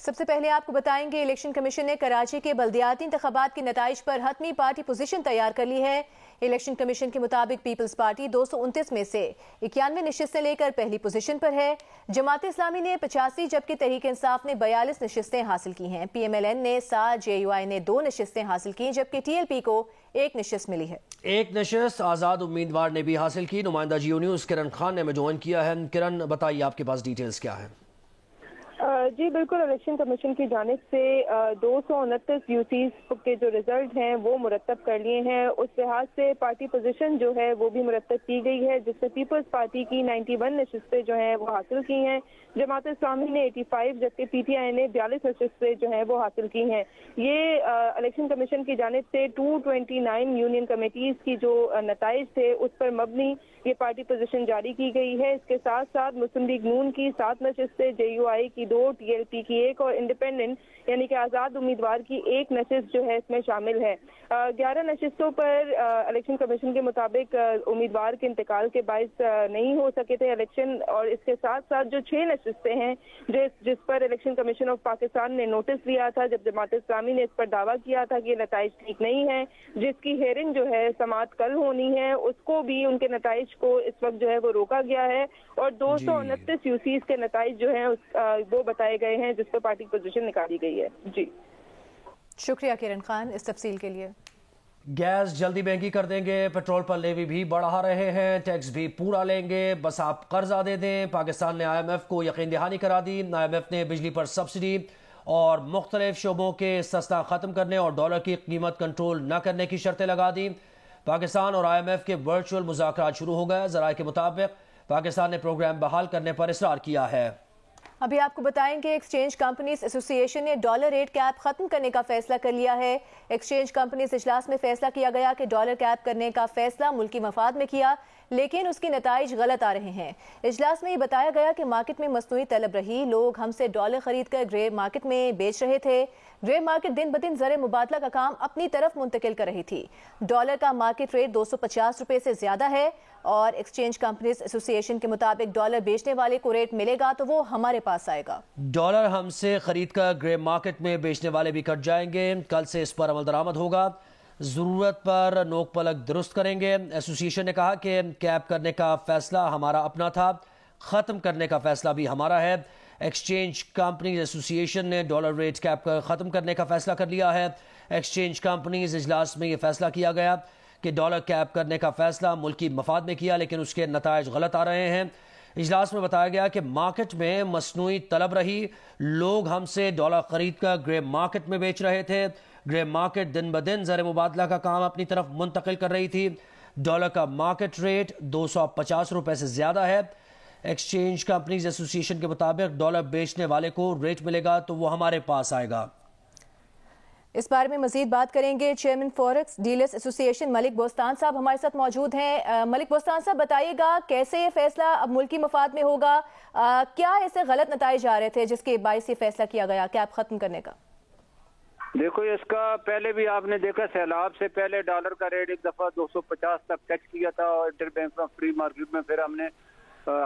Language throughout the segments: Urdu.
سب سے پہلے آپ کو بتائیں گے الیکشن کمیشن نے کراچی کے بلدیاتی انتخابات کے نتائج پر حتمی پارٹی پوزیشن تیار کر لی ہے۔ الیکشن کمیشن کے مطابق پیپلز پارٹی 229 میں سے 91 نشستیں لے کر پہلی پوزیشن پر ہے۔ جماعت اسلامی نے 85 جبکہ تحریک انصاف نے 42 نشستیں حاصل کی ہیں۔ پی ایم ایل این نے 7، جے یو آئی نے 2 نشستیں حاصل کی جبکہ ٹی ایل پی کو 1 نشست ملی ہے۔ ایک نشست آزاد امیدوار نے بھی حاصل کی۔ نمائندہ جیو نیوز کرن خان نے ہمیں جوائن کیا ہے۔ کرن، بتائیے آپ کے پاس ڈیٹیلز کیا ہیں؟ جی بالکل، الیکشن کمیشن کی جانب سے 229 یو سیز کے جو ریزلٹ ہیں وہ مرتب کر لیے ہیں۔ اس لحاظ سے پارٹی پوزیشن جو ہے وہ بھی مرتب کی گئی ہے، جس میں پیپلز پارٹی کی 91 نشستیں جو ہیں وہ حاصل کی ہیں، جماعت اسلامی نے 85 جبکہ پی ٹی آئی نے 42 نشستیں جو ہیں وہ حاصل کی ہیں۔ یہ الیکشن کمیشن کی جانب سے 229 یونین کمیٹیز کی جو نتائج تھے اس پر مبنی یہ پارٹی پوزیشن جاری کی گئی ہے۔ اس کے ساتھ ساتھ مسلم لیگ نون کی 7 نشستیں، جے یو آئی کی 2، ٹی ایل پی کی 1 اور انڈیپینڈنٹ یعنی کہ آزاد امیدوار کی 1 نشست جو ہے اس میں شامل ہے۔ 11 نشستوں پر الیکشن کمیشن کے مطابق امیدوار کے انتقال کے باعث نہیں ہو سکے تھے الیکشن، اور اس کے ساتھ ساتھ جو 6 نشستیں ہیں جس پر الیکشن کمیشن آف پاکستان نے نوٹس لیا تھا جب جماعت اسلامی نے اس پر دعویٰ کیا تھا کہ یہ نتائج ٹھیک نہیں ہیں، جس کی ہیئرنگ جو ہے سماعت کل ہونی ہے، اس کو بھی ان کے نتائج کو اس وقت جو ہے وہ روکا گیا ہے، اور 229 یو سیز کے نتائج جو ہیں وہ بتائے گئے ہیں جس پر پارٹی پوزیشن نکالی گئی ہے۔ جی شکریہ کرن خان اس تفصیل کے لیے۔ گیس جلدی مہنگی کر دیں گے، پیٹرول پر لیوی بھی بڑھا رہے ہیں، ٹیکس بھی پورا لیں گے، بس آپ قرضہ دے دیں۔ پاکستان نے آئی ایم ایف کو یقین دہانی کرا دی۔ آئی ایم ایف نے بجلی پر سبسڈی اور مختلف شعبوں کے استثنا ختم کرنے اور ڈالر کی قیمت کنٹرول نہ کرنے کی شرطیں لگا دی۔ پاکستان اور آئی ایم ایف کے ورچوئل مذاکرات شروع ہو گئے۔ ذرائع کے مطابق پاکستان نے پروگرام بحال کرنے پر اصرار کیا ہے۔ ابھی آپ کو بتائیں کہ ایکسچینج کمپنیز ایسوسی ایشن نے ڈالر ریٹ کیپ ختم کرنے کا فیصلہ کر لیا ہے۔ ایکسچینج کمپنیز اجلاس میں فیصلہ کیا گیا کہ ڈالر کیپ کرنے کا فیصلہ ملکی مفاد میں کیا، لیکن اس کے نتائج غلط آ رہے ہیں۔ اجلاس میں یہ بتایا گیا کہ مارکیٹ میں مصنوعی طلب رہی، لوگ ہم سے ڈالر خرید کر گرے مارکیٹ میں بیچ رہے تھے۔ گرے مارکیٹ دن بدن زر مبادلہ کا کام اپنی طرف منتقل کر رہی تھی۔ ڈالر کا مارکیٹ ریٹ 250 روپے سے زیادہ ہے، اور ایکسچینج کمپنیز ایسوسی ایشن کے مطابق ڈالر بیچنے والے کو ریٹ ملے گا تو وہ ہمارے پاس آئے گا۔ ڈالر ہم سے خرید کر گرے مارکیٹ میں بیچنے والے بھی کٹ جائیں گے۔ کل سے اس پر عمل درآمد ہوگا، ضرورت پر نوک پلک درست کریں گے۔ ایسوسی ایشن نے کہا کہ کیپ کرنے کا فیصلہ ہمارا اپنا تھا، ختم کرنے کا فیصلہ بھی ہمارا ہے۔ ایکسچینج کمپنیز ایسوسی ایشن نے ڈالر ریٹ کیپ ختم کرنے کا فیصلہ کر لیا ہے۔ ایکسچینج کمپنیز اجلاس میں یہ فیصلہ کیا گیا کہ ڈالر کیپ کرنے کا فیصلہ ملکی مفاد میں کیا، لیکن اس کے نتائج غلط آ رہے ہیں۔ اجلاس میں بتایا گیا کہ مارکیٹ میں مصنوعی طلب رہی، لوگ ہم سے ڈالر خرید کر گرے مارکیٹ میں بیچ رہے تھے۔ گرے مارکیٹ دن بدن زر مبادلہ کا کام اپنی طرف منتقل کر رہی تھی۔ ڈالر کا مارکیٹ ریٹ 250 روپے سے زیادہ ہے۔ ایکسچینج کمپنیز ایسوسی ایشن کے مطابق ڈالر بیچنے والے کو ریٹ ملے گا تو وہ ہمارے پاس آئے گا۔ اس بارے میں مزید بات کریں گے، چیئرمین فوریکس ڈیلرز ایسوسی ایشن ملک بوستان صاحب ہمارے ساتھ موجود ہیں۔ ملک بوستان صاحب بتائیے گا کیسے یہ فیصلہ اب ملکی مفاد میں ہوگا، کیا ایسے غلط نتائج آ رہے تھے جس کے باعث یہ فیصلہ کیا گیا کیپ ختم کرنے کا؟ دیکھو، اس کا پہلے بھی آپ نے دیکھا، سیلاب سے پہلے ڈالر کا ریٹ ایک دفعہ 250 تک ٹچ کیا تھا، اور انٹر بینک فری مارکیٹ میں پھر ہم نے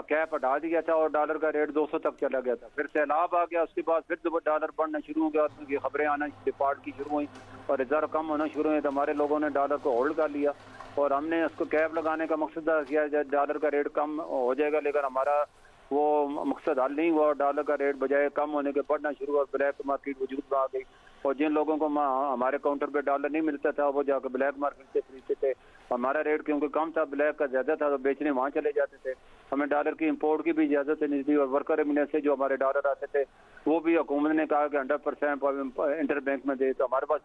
کیپ ہٹا دیا تھا اور ڈالر کا ریٹ 200 تک چلا گیا تھا۔ پھر سیلاب آ گیا، اس کے بعد پھر ڈالر بڑھنا شروع ہو گیا، اس کی خبریں آنا ڈپارٹ کی شروع ہوئی اور ریزرو کم ہونا شروع ہوئی، تو ہمارے لوگوں نے ڈالر کو ہولڈ کر لیا اور ہم نے اس کو کیپ لگانے کا مقصد کیا ڈالر کا ریٹ کم ہو جائے گا، لیکن ہمارا وہ مقصد حل نہیں ہوا، ڈالر کا ریٹ بجائے کم ہونے کے بڑھنا شروع ہوا، بلیک مارکیٹ وجود میں آ گئی، اور جن لوگوں کو ہمارے کاؤنٹر پہ ڈالر نہیں ملتا تھا وہ جا کے بلیک مارکیٹ سے خریدتے تھے۔ ہمارا ریٹ کیونکہ کم تھا، بلیک کا زیادہ تھا، تو بیچنے وہاں چلے جاتے تھے۔ ہمیں ڈالر کی امپورٹ کی بھی اجازت نہیں تھی، اور ورکر ایمنس سے جو ہمارے ڈالر آتے تھے وہ بھی حکومت نے کہا کہ 100% انٹر بینک میں دے، تو ہمارے پاس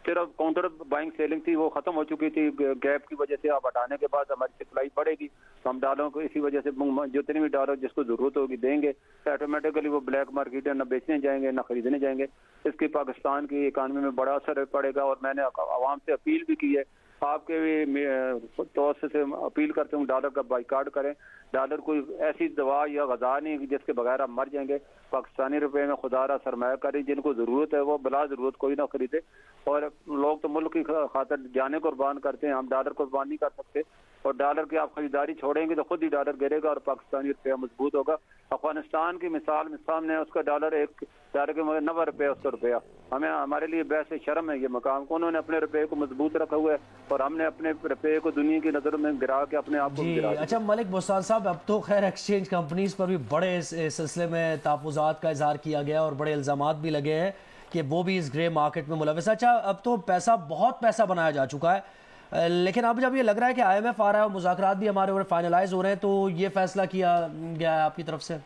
صرف کاؤنٹر بائنگ سیلنگ تھی، وہ ختم ہو چکی تھی گیپ کی وجہ سے۔ آپ ہٹانے کے بعد ہماری سپلائی بڑھے گی تو ہم ڈالروں کو اسی وجہ سے جتنی بھی ڈالر جس کو ضرورت ہوگی دیں گے، آٹومیٹیکلی وہ بلیک مارکیٹ نہ بیچنے جائیں گے نہ خریدنے جائیں گے۔ اس کی پاکستان کی اکانومی میں بڑا اثر پڑے گا، اور میں نے عوام سے اپیل بھی کی ہے، آپ کے بھی توسط سے اپیل کرتے ہوں ڈالر کا بائیکاٹ کریں۔ ڈالر کوئی ایسی دوا یا غذا نہیں جس کے بغیر ہم مر جائیں گے۔ پاکستانی روپے میں خدا را سرمایہ کاری جن کو ضرورت ہے وہ بلا ضرورت کوئی نہ خریدے، اور لوگ تو ملک کی خاطر جانے قربان کرتے ہیں، ہم ڈالر قربان نہیں کر سکتے۔ اور ڈالر کی آپ خریداری چھوڑیں گے تو خود ہی ڈالر گرے گا اور پاکستانی روپیہ مضبوط ہوگا. افغانستان کی مثال میں سامنے ہے, اس کا ڈالر ایک ڈالر کے 90 روپے 100 روپیہ. ہمارے لیے بحث شرم ہے یہ مقام کو. انہوں نے اپنے روپے کو مضبوط رکھا ہوا ہے اور ہم نے اپنے روپے کو دنیا کی نظر میں گرا کے اپنے آپ کو گرا دیا. اچھا ملک بوستان صاحب, اب تو خیر ایکسچینج کمپنیز پر بھی بڑے اس سلسلے میں تحفظات کا اظہار کیا گیا اور بڑے الزامات بھی لگے ہیں کہ وہ بھی اس گرے مارکیٹ میں ملوث ہے. اچھا اب تو بہت پیسہ بنایا جا چکا ہے, لیکن اب جب یہ لگ رہا ہے کہ آئی ایم ایف آ رہا ہے اور مذاکرات بھی ہمارے اوپر فائنلائز ہو رہے ہیں, تو یہ فیصلہ کیا گیا ہے آپ کی طرف سے؟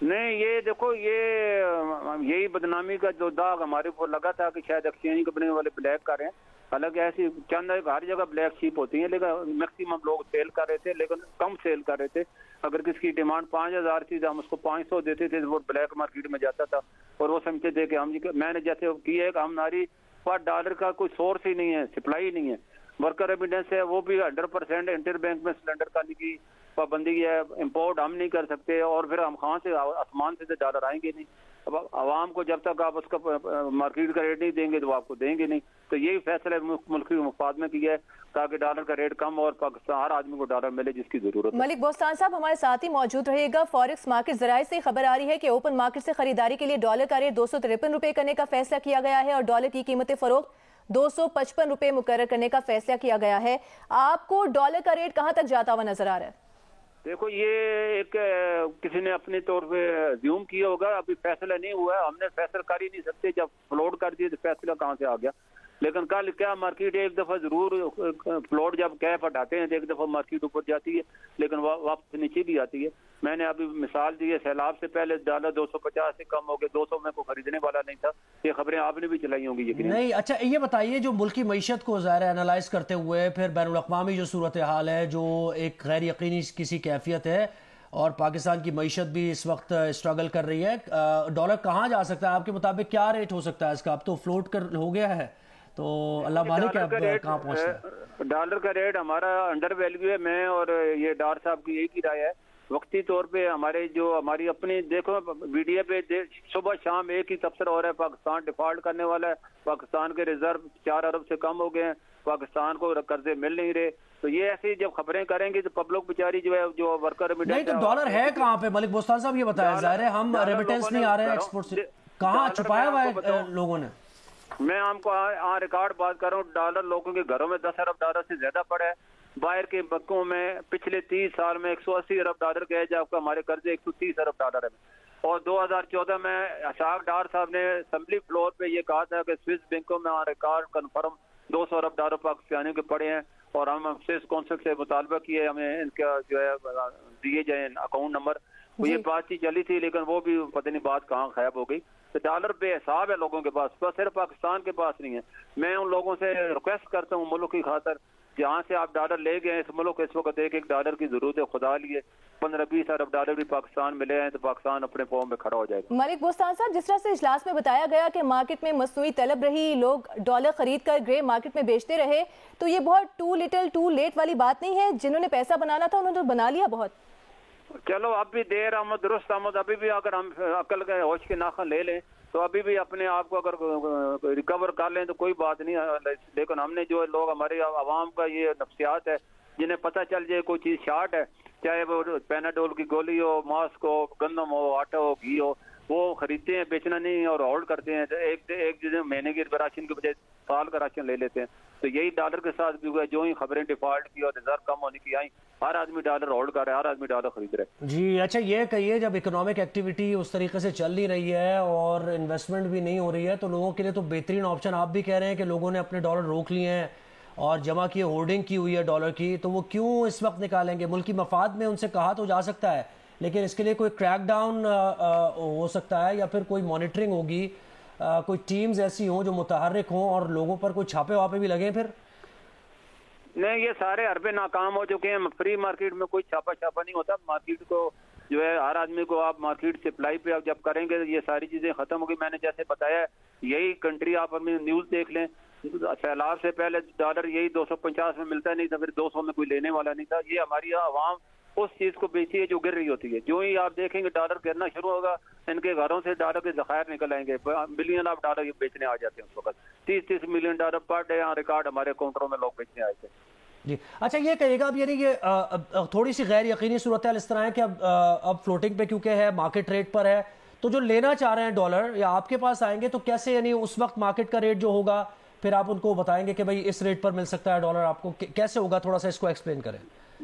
نہیں, یہ دیکھو یہی بدنامی کا جو داغ ہمارے اوپر لگا تھا کہ شاید ایکسچینج کمپنی والے بلیک کر رہے ہیں. حالانکہ ایسی چند ہر جگہ بلیک شیپ ہوتی ہیں, لیکن میکسیمم لوگ سیل کر رہے تھے, لیکن کم سیل کر رہے تھے. اگر کسی کی ڈیمانڈ 5000 تھی تو ہم اس کو 500 دیتے تھے, وہ بلیک مارکیٹ میں جاتا تھا اور وہ سمجھتے تھے کہ میں نے جیسے کیا ہے کہ ہماری پر ڈالر کا کوئی سورس ہی نہیں ہے, سپلائی نہیں ہے. ورکر ایویڈنس ہے وہ بھی 100% انٹر بینک میں سلنڈر کا کی پابندی ہے, امپورٹ ہم نہیں کر سکتے, اور پھر ہم کہاں سے آسمان سے ڈالر آئیں گے نہیں. اب عوام کو جب تک آپ اس کا مارکیٹ کا ریٹ نہیں دیں گے تو آپ کو دیں گے نہیں. تو یہی فیصلہ ملکی مفاد میں کیا ہے تاکہ ڈالر کا ریٹ کم اور پاکستان ہر آدمی کو ڈالر ملے جس کی ضرورت ہے. ملک بوستان صاحب ہمارے ساتھ ہی موجود رہے گا. فوریکس مارکیٹ ذرائع سے خبر آ رہی ہے کہ اوپن مارکیٹ سے خریداری کے لیے ڈالر کا ریٹ 253 روپے کرنے کا فیصلہ کیا گیا ہے اور ڈالر کی قیمت فروخت 255 روپے مقرر کرنے کا فیصلہ کیا گیا ہے. آپ کو ڈالر کا ریٹ کہاں تک جاتا ہوا نظر آ رہا ہے؟ دیکھو یہ ایک کسی نے اپنے طور پہ زیوم کیا ہوگا, ابھی فیصلہ نہیں ہوا ہے, ہم نے فیصلہ کر ہی نہیں سکتے. جب فلوٹ کر دیے تو فیصلہ کہاں سے آ گیا. لیکن کل کیا مارکیٹ ایک دفعہ ضرور فلوٹ جب کیپ ہٹاتے ہیں تو ایک دفعہ مارکیٹ اوپر جاتی ہے لیکن واپس نیچے بھی آتی ہے. میں نے ابھی مثال دی ہے, سیلاب سے پہلے ڈالر 250 سے کم ہو گئے, 200 میں کوئی خریدنے والا نہیں تھا. یہ خبریں آپ نے بھی چلائی ہوں گی یقیناً. نہیں, اچھا یہ بتائیے جو ملکی معیشت کو ظاہر انالائز کرتے ہوئے پھر بین الاقوامی جو صورتحال ہے, جو ایک غیر یقینی کسی کیفیت ہے اور پاکستان کی معیشت بھی اس وقت اسٹرگل کر رہی ہے, ڈالر کہاں جا سکتا ہے آپ کے مطابق؟ کیا ریٹ ہو سکتا ہے اس کا؟ اب تو فلوٹ ہو گیا ہے تو اللہ مالک ہے اب کہاں پہنچتا ہے. ڈالر کا ریٹ ہمارا انڈر ویلیو ہے. میں اور یہ ڈار صاحب کی ایک ہی رائے ہے. وقتی طور پہ ہماری اپنی دیکھو میڈیا پہ صبح شام ایک ہی تبصرہ ہو رہا ہے, پاکستان ڈیفالٹ کرنے والا ہے, پاکستان کے ریزرو 4 ارب سے کم ہو گئے ہیں, پاکستان کو قرضے مل نہیں رہے. تو یہ ایسی جب خبریں کریں گے تو پبلک بیچاری جو ہے جو ورکر نہیں, تو ڈالر ہے کہاں پہ ملک بوستان صاحب یہ بتایا؟ ظاہر ہے ہم ریمیٹنس نہیں آ رہے ہیں ایکسپورٹ سے, کہاں چھپایا ہوا ہے لوگوں نے؟ میں آپ کو ریکارڈ بات کر رہا ہوں, ڈالر لوگوں کے گھروں میں 10 ارب ڈالر سے زیادہ پڑا ہے. باہر کے بینکوں میں پچھلے 30 سال میں 180 ارب ڈالر گئے, جبکہ ہمارے قرضے 130 ارب ڈالر ہے. اور 2014 میں اشاق ڈار صاحب نے اسمبلی فلور پہ یہ کہا تھا کہ سوئس بینکوں میں ریکارڈ کنفرم 200 ارب ڈالر پاکستانیوں کے پڑے ہیں, اور ہم سوئس کونسل سے مطالبہ کیے ہمیں ان کا جو ہے دیے جائیں اکاؤنٹ نمبر. یہ بات چیت چلی تھی لیکن وہ بھی پتہ نہیں بات کہاں غائب ہو گئی. تو ڈالر بے حساب ہے لوگوں کے پاس, صرف پاکستان کے پاس نہیں ہے. میں ان لوگوں سے ریکویسٹ کرتا ہوں ملک کی خاطر, جہاں سے آپ ڈالر لے گئے اس ملک اس وقت ایک ڈالر کی ضرورت ہے, خدا لیے 15-20 ارب ڈالر بھی پاکستان میں لے آئیں تو پاکستان اپنے پاؤں میں کھڑا ہو جائے گا. ملک بوستان صاحب, جس طرح سے اجلاس میں بتایا گیا کہ مارکیٹ میں مصنوعی طلب رہی, لوگ ڈالر خرید کر گرے مارکیٹ میں بیچتے رہے, تو یہ بہت ٹو لٹل ٹو لیٹ والی بات نہیں ہے؟ جنہوں نے پیسہ بنانا تھا انہوں نے بنا لیا بہت. چلو اب بھی دیر آمد درست آمد, ابھی بھی اگر ہم عقل کے ہوش کے ناخن لے لیں تو ابھی بھی اپنے آپ کو اگر ریکور کر لیں تو کوئی بات نہیں. لیکن ہم نے جو لوگ ہمارے عوام کا یہ نفسیات ہے, جنہیں پتہ چل جائے کوئی چیز شارٹ ہے, چاہے وہ پیناڈول کی گولی ہو, ماسک ہو, گندم ہو, آٹا ہو, گھی ہو, وہ خریدتے ہیں, بیچنا نہیں اور ہولڈ کرتے ہیں. ایک مہینے کے راشن کے بجائے سال کا راشن لے لیتے ہیں. تو یہی ڈالر کے ساتھ بھی ہوا ہے, جو ہی خبریں ڈیفالٹ کی اور ریزرو کم ہونے کی آئیں, ہر آدمی ڈالر ہولڈ کر رہا ہے, ہر آدمی ڈالر خرید رہا ہے. جی اچھا یہ کہیے, جب اکنامک ایکٹیویٹی اس طریقے سے چل نہیں رہی ہے اور انویسٹمنٹ بھی نہیں ہو رہی ہے, تو لوگوں کے لیے تو بہترین آپشن آپ بھی کہہ رہے ہیں کہ لوگوں نے اپنے ڈالر روک لیے ہیں اور جمع کی ہولڈنگ کی ہوئی ہے ڈالر کی, تو وہ کیوں اس وقت نکالیں گے؟ ملکی مفاد میں ان سے کہا تو جا سکتا ہے, لیکن اس کے لیے کوئی کریک ڈاؤن ہو سکتا ہے یا پھر کوئی مانیٹرنگ ہوگی, کوئی ٹیمز ایسی ہوں جو متحرک ہوں اور لوگوں پر کوئی چھاپے واپے بھی لگیں پھر؟ نہیں, یہ سارے حربے ناکام ہو چکے ہیں. فری مارکیٹ میں کوئی چھاپا نہیں ہوتا. مارکیٹ کو جو ہے ہر آدمی کو آپ مارکیٹ سپلائی پہ آپ جب کریں گے یہ ساری چیزیں ختم ہوگی. میں نے جیسے بتایا یہی کنٹری آپ اپنی نیوز دیکھ لیں, سیلاب سے پہلے ڈالر یہی 250 میں ملتا نہیں تھا, پھر 200 میں کوئی لینے والا نہیں تھا. یہ ہماری عوام اس چیز کو بیچی ہے جو گر رہی ہوتی ہے. جو ہی آپ دیکھیں گے ڈالر گرنا شروع ہوگا, ان کے گھروں سے ڈالر کے ذخائر نکل آئیں گے, بلین آف ڈالر بیچنے آ جاتے ہیں. اس وقت 30 million dollar per day record ہمارے کاؤنٹروں میں لوگ بیچنے آئے تھے. جی اچھا یہ کہیے گا اب یعنی یہ تھوڑی سی غیر یقینی صورتحال اس طرح ہے کہ اب فلوٹنگ پہ کیونکہ ہے مارکیٹ ریٹ پر ہے تو جو لینا چاہ رہے ہیں ڈالر یا آپ کے پاس آئیں گے تو کیسے یعنی اس وقت مارکیٹ کا ریٹ جو ہوگا پھر آپ ان کو بتائیں گے کہ بھائی اس ریٹ پر مل سکتا ہے ڈالر آپ کو کیسے ہوگا تھوڑا سا اس کو ایکسپلین کریں.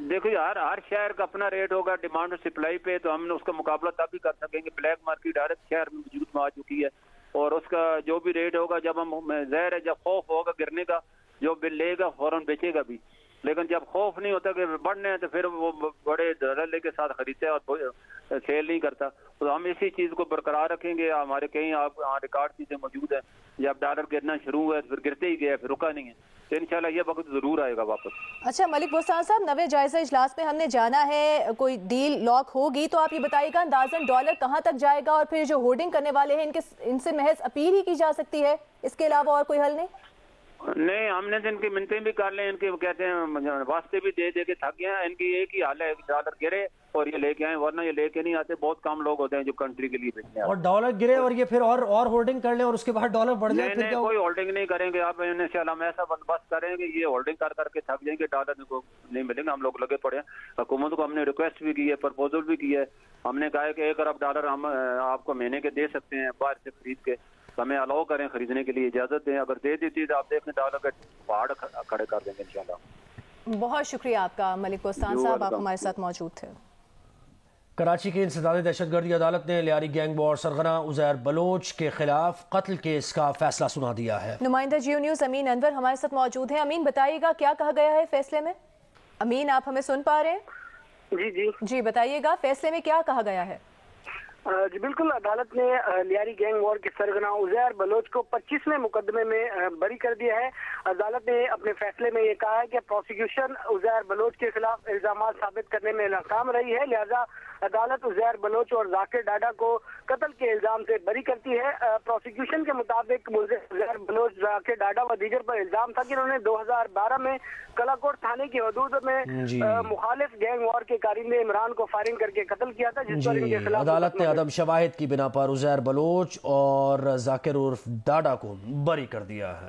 دیکھو ہر شہر کا اپنا ریٹ ہوگا ڈیمانڈ اور سپلائی پہ تو ہم نے اس کا مقابلہ تب بھی کر سکیں گے. بلیک مارکیٹ ہر شہر میں وجود میں آ چکی ہے اور اس کا جو بھی ریٹ ہوگا جب ہم ظاہر ہے جب خوف ہوگا گرنے کا جو بل لے گا فوراً بیچے گا بھی لیکن جب خوف نہیں ہوتا کہ بڑھنے ہیں تو پھر وہ بڑے دلالے کے ساتھ خریدتے ہیں اور سیل نہیں کرتا. تو ہم اسی چیز کو برقرار رکھیں گے. ہمارے کئی ریکارڈ چیزیں موجود ہیں جب ڈالر گرنا شروع ہوا پھر گرتے ہی گیا پھر رکا نہیں ہے تو انشاءاللہ یہ وقت ضرور آئے گا واپس. اچھا ملک بوستان صاحب 90 جائزہ اجلاس میں ہم نے جانا ہے کوئی ڈیل لاک ہوگی تو آپ یہ بتائیے گا اندازاً ڈالر کہاں تک جائے گا اور پھر جو ہولڈنگ کرنے والے ہیں ان سے محض اپیل ہی کی جا سکتی ہے اس کے علاوہ اور کوئی حل نہیں؟ نہیں ہم نے ان کی منتیں بھی کر لیں ان کے کہتے ہیں واسطے بھی دے کے تھک گئے ہیں. ان کی ایک ہی حال ہے ڈالر گرے اور یہ لے کے آئیں ورنہ یہ لے کے نہیں آتے. بہت کم لوگ ہوتے ہیں جو کنٹری کے لیے بیچتے ہیں اور ڈالر گرے اور یہ پھر اور ہولڈنگ کر لیں اور اس کے بعد ڈالر بڑھ جائے. نہیں کوئی ہولڈنگ نہیں کریں گے. آپ انشاءاللہ ہم ایسا بندوبست کریں گے یہ ہولڈنگ کر کے تھک جائیں گے ڈالر کو نہیں ملیں گے. ہم لوگ لگے پڑے ہیں. حکومت کو ہم نے ریکویسٹ بھی کی ہے پرپوزل بھی کی ہے. ہم نے کہا ہے کہ 1 ارب ڈالر ہم آپ کو مہینے کے دے سکتے ہیں باہر سے خرید کے ہمیں الاؤ کریں خریدنے کے لیے اجازت دیں. اگر دے دیتی تو آپ دیکھیں ڈالر کے پہاڑ کھڑے کر دیں گے انشاءاللہ. بہت شکریہ آپ کا ملک بوستان صاحب آپ ہمارے ساتھ موجود تھے. کراچی کی انسداد دہشت گردی عدالت نے لیاری گینگ وار سرغنہ عزیر بلوچ کے خلاف قتل کیس کا فیصلہ سنا دیا ہے. نمائندہ جیو نیوز امین انور ہمارے ساتھ موجود ہیں. امین بتائیے گا کیا کہا گیا ہے فیصلے میں؟ امین آپ ہمیں سن پا رہے ہیں؟ جی بتائیے گا فیصلے میں کیا کہا گیا ہے؟ جی بالکل عدالت نے لیاری گینگ وار کے سرغنہ عزیر بلوچ کو 25ویں مقدمے میں بری کر دیا ہے. عدالت نے اپنے فیصلے میں یہ کہا ہے کہ پروسیکیوشن عزیر بلوچ کے خلاف الزامات ثابت کرنے میں ناکام رہی ہے لہذا عدالت عزیر بلوچ اور ذاکر ڈاڈا کو قتل کے الزام سے بری کرتی ہے. پروسیکیوشن کے مطابق عزیر بلوچ ذاکر ڈاڈا و دیگر پر الزام تھا کہ انہوں نے 2012 میں کلاکوٹ تھانے کی حدود میں مخالف گینگ وار کے کارندے عمران کو فائرنگ کر کے قتل کیا تھا جس پر ان کے خلاف عدالت نے عدم شواہد کی بنا پر عزیر بلوچ اور ذاکر عرف ڈاڈا کو بری کر دیا ہے.